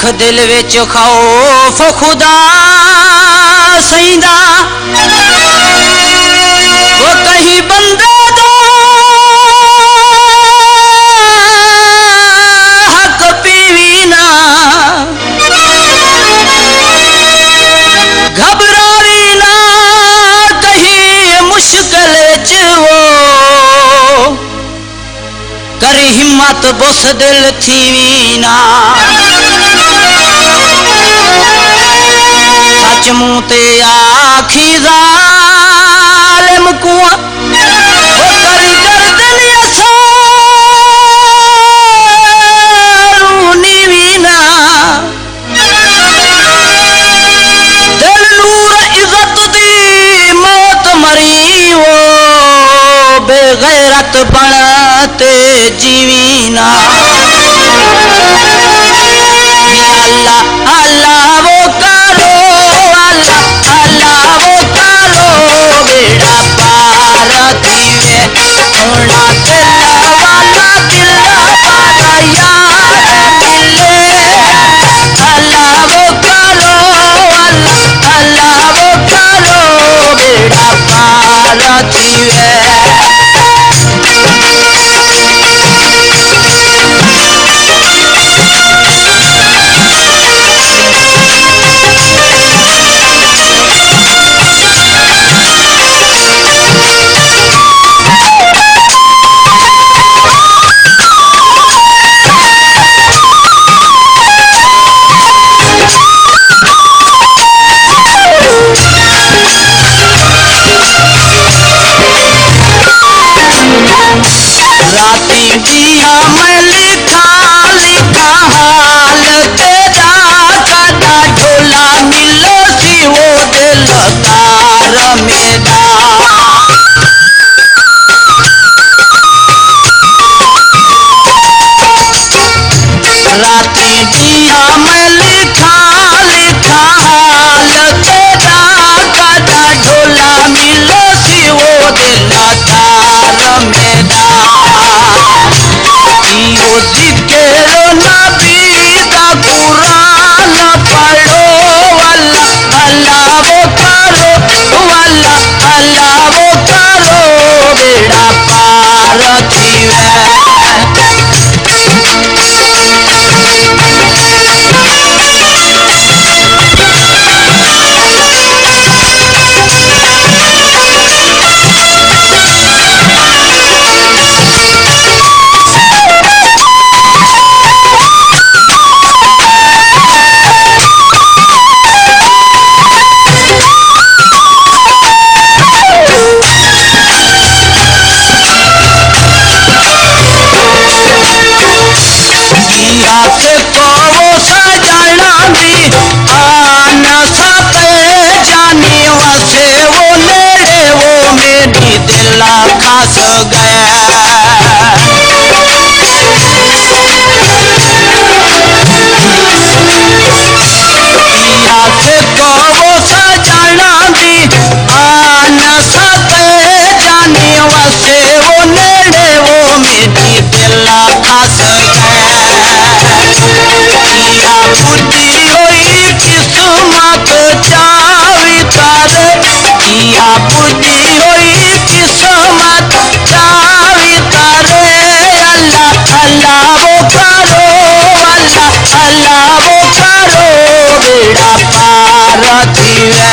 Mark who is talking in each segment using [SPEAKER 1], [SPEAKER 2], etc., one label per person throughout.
[SPEAKER 1] लख दिल विच खौफ खुदा सईंदा वो कहीं बंदे दा हक पीवी ना घबरावी ना कहीं मुश्किल च वो करी हिम्मत बुस दिल थीवी ना सच मुंह ते आखी जालिम कुआं वो करी गर्दन असारू नीवी ना दिल नूर इज्जत दी मौत मरी वो बेगैरत बनते जीवी ना अल्लाह अल्लाह वो करो अल्लाह अल्लाह वो करो बेड़ा पार थीवे सोना दिल वाला यार मिले अल्लाह वो करो अल्लाह अल्लाह वो करो बेड़ा पार थीवे राती दिया मैं लिखा लिखा हाल तेरा कदा ढोला मिलो सी वो दिल तार मेरा राती दिया मैं लिखा लिखा हाल तेरा कदा ढोला मिलो सी वो दिल तार मेरा यो जिक्र नबी दा कुरान पढ़ो अल्लाह अल्लाह वो करो अल्लाह अल्लाह वो करो बेड़ा पार थीवे से को वो सजना दी आन सते जानी वसे वो नेड़े वो मेरी दिल खास गया से को वो सजना दी आन सते जानी वसे वो नेड़े वो मेरी दिल खास बुद्धि होई किस्मत चावी तारे किया बुद्धि होई किस्मत चावी तारे अल्लाह अल्लाह वो करो अल्लाह अल्लाह वो करो बेड़ा पार थीवे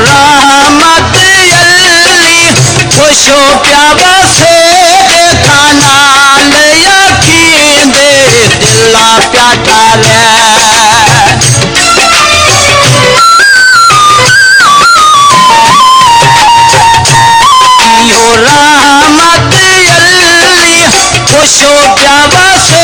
[SPEAKER 1] रहमत अल्ली खुशो प्यावा से देखा नाल यकीन दे दिला प्याटा ले रहमत अल्ली खुशो प्यावा से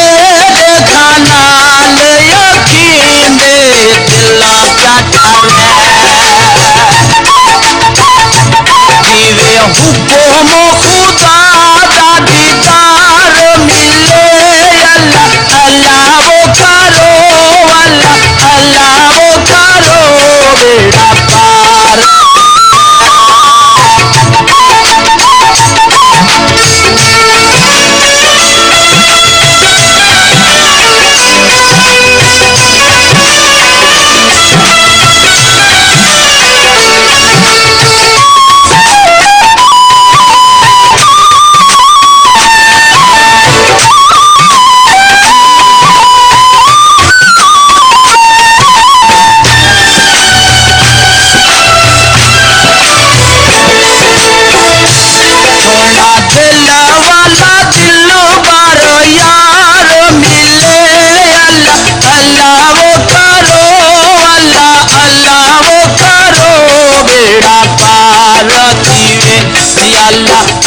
[SPEAKER 1] अल्लाह